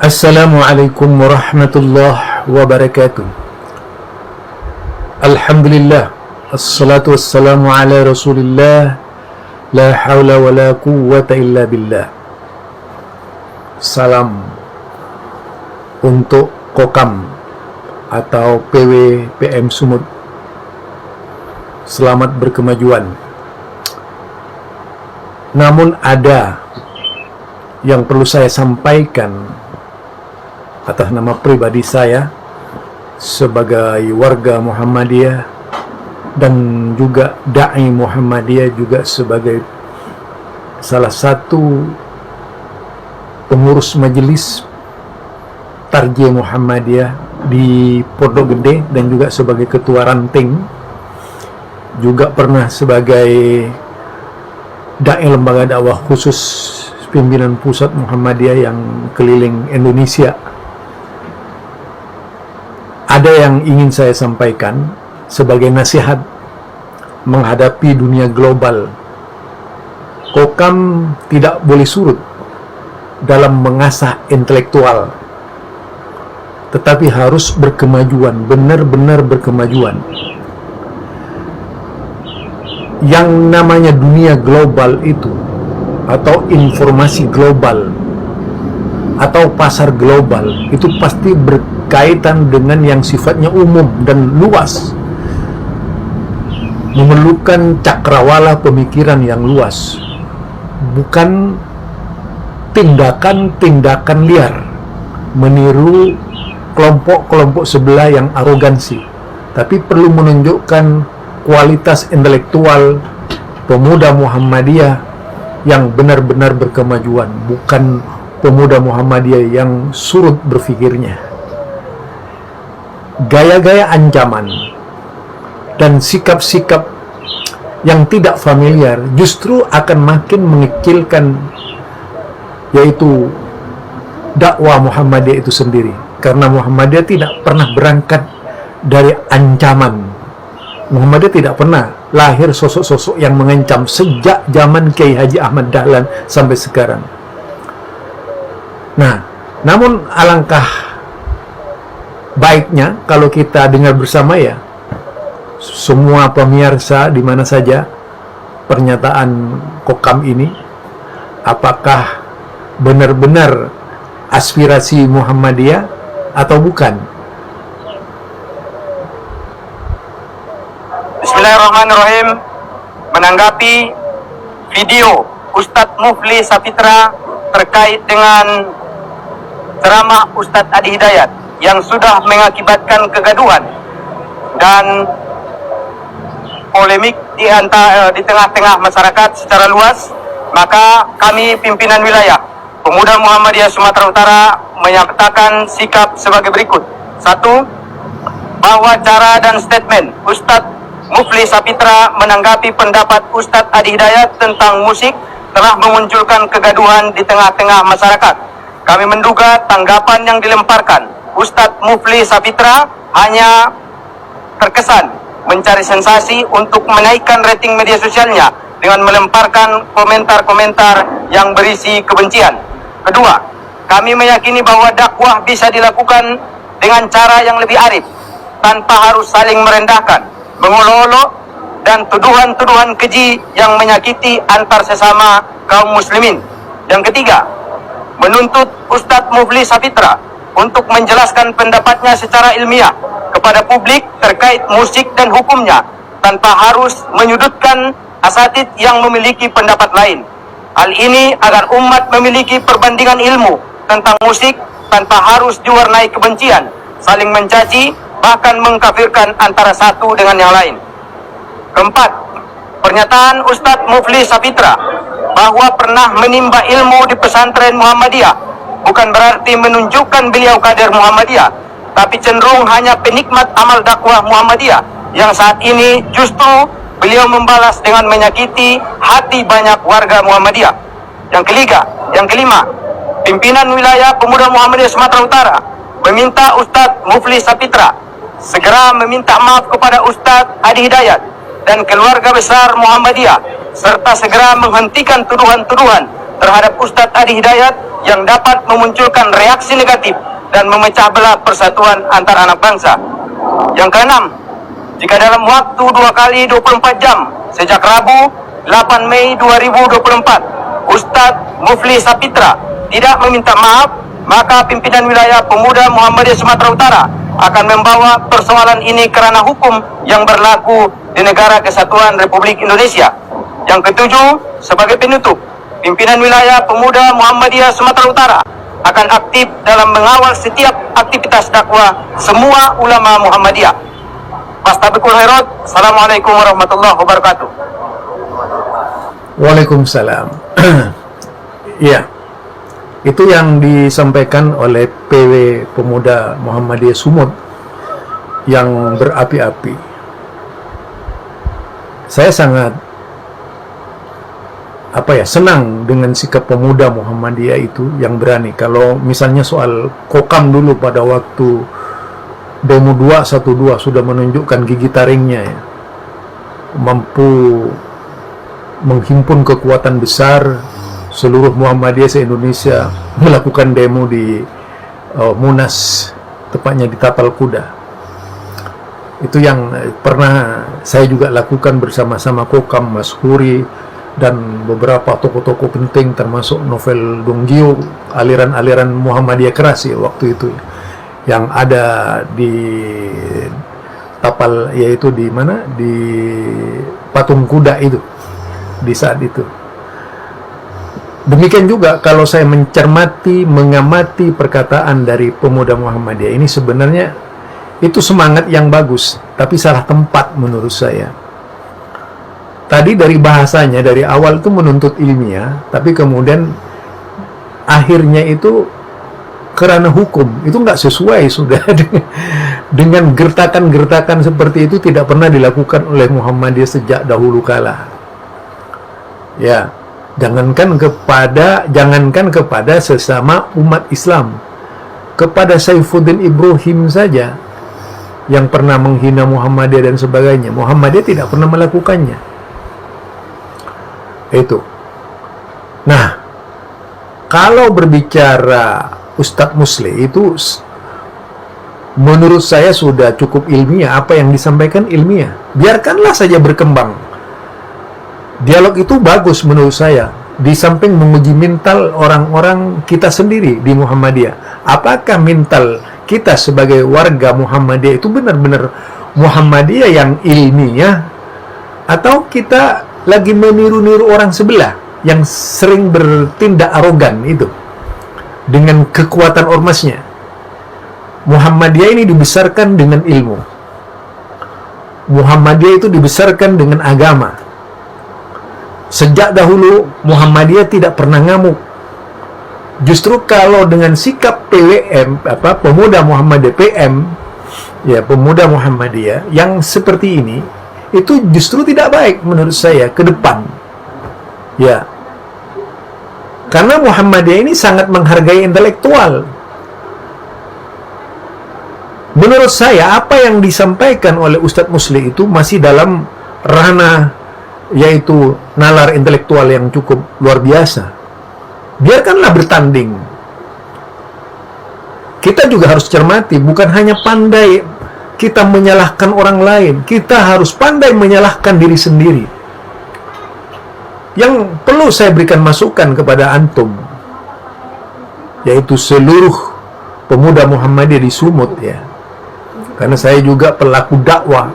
Assalamualaikum warahmatullahi wabarakatuh. Alhamdulillah, assalatu wassalamu ala rasulillah, la hawla wa la quwwata illa billah. Salam untuk Kokam atau PW PM Sumut. Selamat berkemajuan. Namun ada yang perlu saya sampaikan atas nama pribadi saya sebagai warga Muhammadiyah dan juga da'i Muhammadiyah, juga sebagai salah satu pengurus majelis Tarjih Muhammadiyah di Pondok Gede dan juga sebagai ketua ranting, juga pernah sebagai da'i lembaga dakwah khusus pimpinan pusat Muhammadiyah yang keliling Indonesia. Ada yang ingin saya sampaikan sebagai nasihat menghadapi dunia global. Kokam tidak boleh surut dalam mengasah intelektual, tetapi harus berkemajuan, benar-benar berkemajuan. Yang namanya dunia global itu, atau informasi global, atau pasar global, itu pasti berkaitan dengan yang sifatnya umum dan luas, memerlukan cakrawala pemikiran yang luas, bukan tindakan-tindakan liar meniru kelompok-kelompok sebelah yang arogansi, tapi perlu menunjukkan kualitas intelektual pemuda Muhammadiyah yang benar-benar berkemajuan, bukan pemuda Muhammadiyah yang surut berfikirnya. Gaya-gaya ancaman dan sikap-sikap yang tidak familiar justru akan makin mengecilkan yaitu dakwah Muhammadiyah itu sendiri, karena Muhammadiyah tidak pernah berangkat dari ancaman. Muhammadiyah tidak pernah lahir sosok-sosok yang mengancam sejak zaman Kiai Haji Ahmad Dahlan sampai sekarang. Nah, namun alangkah baiknya kalau kita dengar bersama ya, semua pemirsa di mana saja, pernyataan Kokam ini apakah benar-benar aspirasi Muhammadiyah atau bukan. Bismillahirrahmanirrahim. Menanggapi video Ustadz Mufli Sapitra terkait dengan ceramah Ustadz Adi Hidayat yang sudah mengakibatkan kegaduhan dan polemik di tengah-tengah masyarakat secara luas, maka kami pimpinan wilayah Pemuda Muhammadiyah Sumatera Utara menyatakan sikap sebagai berikut. 1. Bahwa cara dan statement Ustadz Mufli Sapitra menanggapi pendapat Ustadz Adi Hidayat tentang musik telah memunculkan kegaduhan di tengah-tengah masyarakat. Kami menduga tanggapan yang dilemparkan Ustadz Mufli Sapitra hanya terkesan mencari sensasi untuk menaikkan rating media sosialnya dengan melemparkan komentar-komentar yang berisi kebencian. Kedua, kami meyakini bahwa dakwah bisa dilakukan dengan cara yang lebih arif, tanpa harus saling merendahkan, mengolok-olok, dan tuduhan-tuduhan keji yang menyakiti antar sesama kaum muslimin. Yang ketiga, menuntut Ustadz Mufli Sapitra untuk menjelaskan pendapatnya secara ilmiah kepada publik terkait musik dan hukumnya, tanpa harus menyudutkan asatid yang memiliki pendapat lain. Hal ini agar umat memiliki perbandingan ilmu tentang musik tanpa harus diwarnai kebencian, saling mencaci, bahkan mengkafirkan antara satu dengan yang lain. Keempat, pernyataan Ustadz Mufli Sapitra bahwa pernah menimba ilmu di pesantren Muhammadiyah bukan berarti menunjukkan beliau kader Muhammadiyah, tapi cenderung hanya penikmat amal dakwah Muhammadiyah yang saat ini justru beliau membalas dengan menyakiti hati banyak warga Muhammadiyah. Yang kelima, pimpinan wilayah Pemuda Muhammadiyah Sumatera Utara meminta Ustadz Mufli Sapitra segera meminta maaf kepada Ustadz Adi Hidayat dan keluarga besar Muhammadiyah, serta segera menghentikan tuduhan-tuduhan terhadap Ustadz Adi Hidayat yang dapat memunculkan reaksi negatif dan memecah belah persatuan antar anak bangsa. Yang keenam, jika dalam waktu 2 kali 24 jam sejak Rabu 8 Mei 2024 Ustadz Mufli Sapitra tidak meminta maaf, maka pimpinan wilayah Pemuda Muhammadiyah Sumatera Utara akan membawa persoalan ini ke ranah hukum yang berlaku di Negara Kesatuan Republik Indonesia. Yang ketujuh, sebagai penutup, pimpinan wilayah Pemuda Muhammadiyah Sumatera Utara akan aktif dalam mengawal setiap aktivitas dakwah semua ulama Muhammadiyah. Fastabiqul khairat. Assalamualaikum warahmatullahi wabarakatuh. Waalaikumsalam. Ya, itu yang disampaikan oleh PW Pemuda Muhammadiyah Sumut yang berapi-api. Saya sangat senang dengan sikap pemuda Muhammadiyah itu yang berani. Kalau misalnya soal kokam dulu pada waktu demo 212 sudah menunjukkan gigi taringnya ya, mampu menghimpun kekuatan besar seluruh Muhammadiyah se-Indonesia melakukan demo di Munas, tepatnya di Tapal Kuda. Itu yang pernah saya juga lakukan bersama-sama Kokam, Mas Huri, dan beberapa tokoh-tokoh penting termasuk Novel Donggio, aliran-aliran Muhammadiyah keras ya waktu itu, yang ada di Tapal, yaitu di mana, di Patung Kuda itu di saat itu. Demikian juga kalau saya mencermati, mengamati perkataan dari pemuda Muhammadiyah ini, sebenarnya itu semangat yang bagus, tapi salah tempat menurut saya. Tadi dari bahasanya, dari awal itu menuntut ilmiah, tapi kemudian akhirnya itu kerana hukum. Itu nggak sesuai sudah dengan gertakan-gertakan seperti itu tidak pernah dilakukan oleh Muhammadiyah sejak dahulu kala. Ya, jangankan kepada sesama umat Islam, kepada Saifuddin Ibrahim saja yang pernah menghina Muhammadiyah dan sebagainya, Muhammadiyah tidak pernah melakukannya. Itu. Nah, kalau berbicara Ustadz Musli itu menurut saya sudah cukup ilmiah, apa yang disampaikan ilmiah. Biarkanlah saja berkembang. Dialog itu bagus menurut saya. Di samping menguji mental orang-orang kita sendiri di Muhammadiyah. Apakah mental kita sebagai warga Muhammadiyah itu benar-benar Muhammadiyah yang ilmiah, atau kita lagi meniru-niru orang sebelah yang sering bertindak arogan itu dengan kekuatan ormasnya. Muhammadiyah ini dibesarkan dengan ilmu. Muhammadiyah itu dibesarkan dengan agama. Sejak dahulu Muhammadiyah tidak pernah ngamuk. Justru kalau dengan sikap PWM, pemuda Muhammadiyah PM, ya pemuda Muhammadiyah yang seperti ini, itu justru tidak baik menurut saya ke depan. Ya. Karena Muhammadiyah ini sangat menghargai intelektual. Menurut saya apa yang disampaikan oleh Ustadz Musli itu masih dalam ranah, yaitu nalar intelektual yang cukup luar biasa. Biarkanlah bertanding. Kita juga harus cermati, bukan hanya pandai kita menyalahkan orang lain, kita harus pandai menyalahkan diri sendiri. Yang perlu saya berikan masukan kepada antum, yaitu seluruh pemuda Muhammadiyah di Sumut ya, karena saya juga pelaku dakwah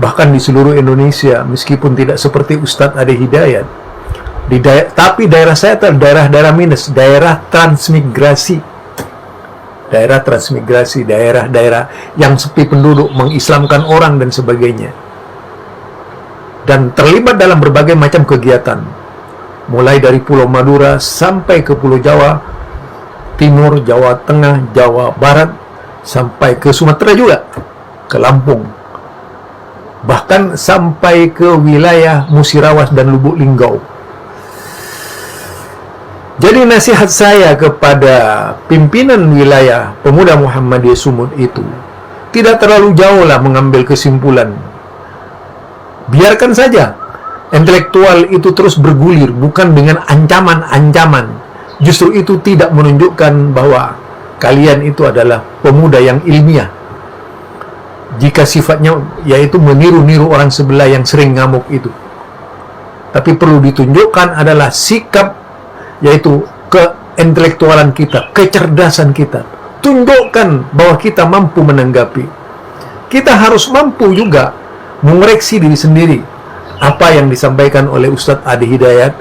bahkan di seluruh Indonesia, meskipun tidak seperti Ustadz Ade Hidayat tapi daerah saya adalah daerah minus, daerah transmigrasi, daerah-daerah yang sepi penduduk, mengislamkan orang dan sebagainya, dan terlibat dalam berbagai macam kegiatan, mulai dari Pulau Madura sampai ke Pulau Jawa Timur, Jawa Tengah, Jawa Barat, sampai ke Sumatera juga, ke Lampung, bahkan sampai ke wilayah Musirawas dan Lubuk Linggau. Jadi nasihat saya kepada pimpinan wilayah pemuda Muhammadiyah Sumut itu, tidak terlalu jauh lah mengambil kesimpulan. Biarkan saja intelektual itu terus bergulir, bukan dengan ancaman-ancaman, justru itu tidak menunjukkan bahwa kalian itu adalah pemuda yang ilmiah. Jika sifatnya yaitu meniru-niru orang sebelah yang sering ngamuk itu. Tapi perlu ditunjukkan adalah sikap, yaitu keintelektualan kita, kecerdasan kita. Tunjukkan bahwa kita mampu menanggapi. Kita harus mampu juga mengoreksi diri sendiri. Apa yang disampaikan oleh Ustadz Adi Hidayat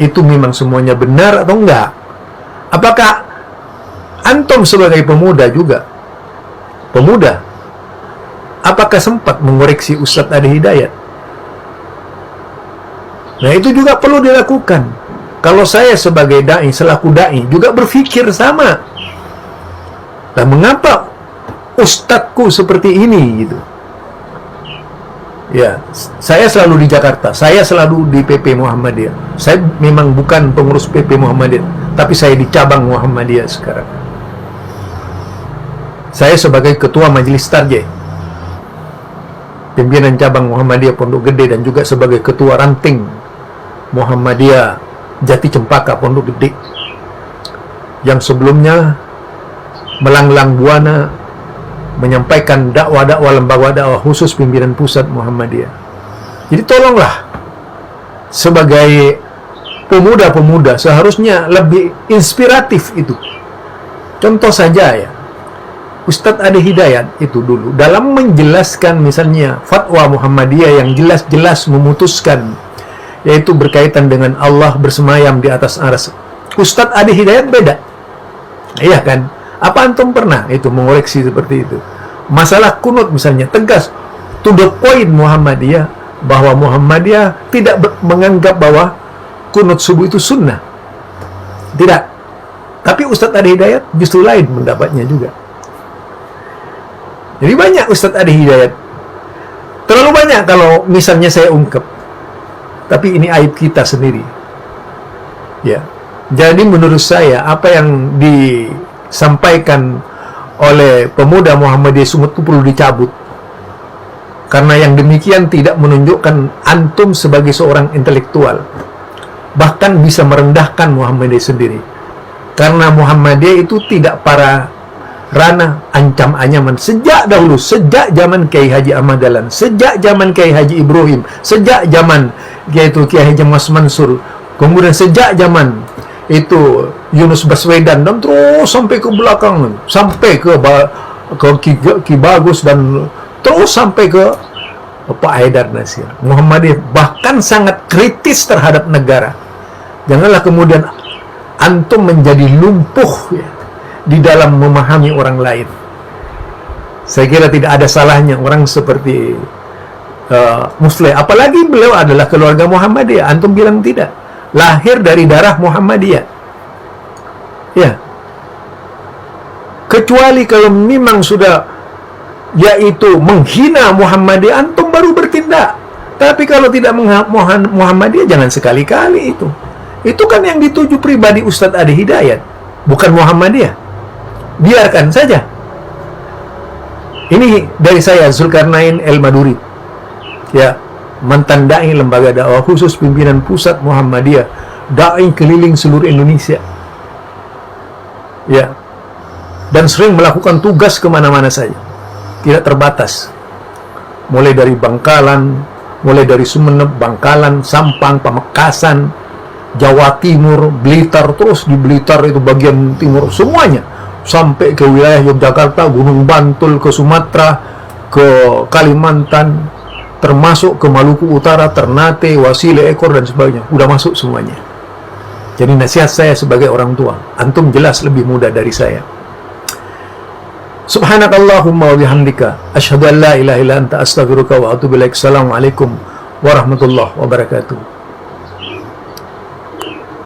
itu memang semuanya benar atau enggak? Apakah antum sebagai pemuda juga, pemuda, apakah sempat mengoreksi Ustadz Adi Hidayat? Nah, itu juga perlu dilakukan. Kalau saya sebagai da'i, selaku da'i, juga berpikir sama. Nah, mengapa ustadzku seperti ini gitu? Ya, saya selalu di Jakarta, saya selalu di PP Muhammadiyah. Saya memang bukan pengurus PP Muhammadiyah, tapi saya di cabang Muhammadiyah sekarang. Saya sebagai ketua Majelis Tarjih, pimpinan cabang Muhammadiyah Pondok Gede, dan juga sebagai ketua ranting Muhammadiyah Jati Cempaka Pondok Gede, yang sebelumnya melanglang buana menyampaikan dakwah-dakwah lembaga dakwah khusus pimpinan pusat Muhammadiyah. Jadi tolonglah, sebagai pemuda-pemuda seharusnya lebih inspiratif itu. Contoh saja ya, Ustadz Adi Hidayat itu dulu dalam menjelaskan misalnya fatwa Muhammadiyah yang jelas-jelas memutuskan, yaitu berkaitan dengan Allah bersemayam di atas arsy. Ustadz Adi Hidayat beda. Iya kan? Apa antum pernah itu mengoreksi seperti itu? Masalah kunut misalnya, tegas to the point Muhammadiyah, bahwa Muhammadiyah tidak menganggap bahwa kunut subuh itu sunnah. Tidak. Tapi Ustadz Adi Hidayat justru lain pendapatnya juga. Jadi banyak Ustadz Adi Hidayat. Terlalu banyak kalau misalnya saya ungkap. Tapi ini aib kita sendiri. Ya. Jadi menurut saya apa yang disampaikan oleh pemuda Muhammadiyah Sumut itu perlu dicabut. Karena yang demikian tidak menunjukkan antum sebagai seorang intelektual. Bahkan bisa merendahkan Muhammadiyah sendiri. Karena Muhammadiyah itu tidak para ranah ancam-anyaman. Sejak dahulu, sejak zaman Kiai Haji Ahmad Dahlan, sejak zaman Kiai Haji Ibrahim, sejak zaman yaitu Kiai Haji Mas Mansur, kemudian sejak zaman itu Yunus Baswedan, dan terus sampai ke belakang, sampai ke Ki Bagus, dan terus sampai ke Pak Haidar Nasir. Muhammadiyah bahkan sangat kritis terhadap negara. Janganlah kemudian antum menjadi lumpuh ya, di dalam memahami orang lain. Saya kira tidak ada salahnya orang seperti Musleh, apalagi beliau adalah keluarga Muhammadiyah. Antum bilang tidak, lahir dari darah Muhammadiyah. Ya. Kecuali kalau memang sudah yaitu menghina Muhammadiyah, antum baru bertindak. Tapi kalau tidak Muhammadiyah, jangan sekali-kali itu. Itu kan yang dituju pribadi Ustadz Adi Hidayat, bukan Muhammadiyah. Biarkan saja. Ini dari saya, Zulkarnain El Maduri, ya, mantan da'i lembaga dakwah khusus pimpinan pusat Muhammadiyah, da'i keliling seluruh Indonesia, ya, dan sering melakukan tugas kemana-mana saja, tidak terbatas, mulai dari Bangkalan, mulai dari Sumeneb, Bangkalan, Sampang, Pamekasan, Jawa Timur, Blitar, terus di Blitar itu bagian timur semuanya, sampai ke wilayah Yogyakarta, Gunung Bantul, ke Sumatera, ke Kalimantan, termasuk ke Maluku Utara, Ternate, Wasile, Ekor, dan sebagainya. Udah masuk semuanya. Jadi nasihat saya sebagai orang tua, antum jelas lebih muda dari saya. Subhanakallahumma wa bihamdika asyhadu an la ilaha illa anta astaghfiruka wa atubu ilaik. Assalamualaikum warahmatullahi wabarakatuh.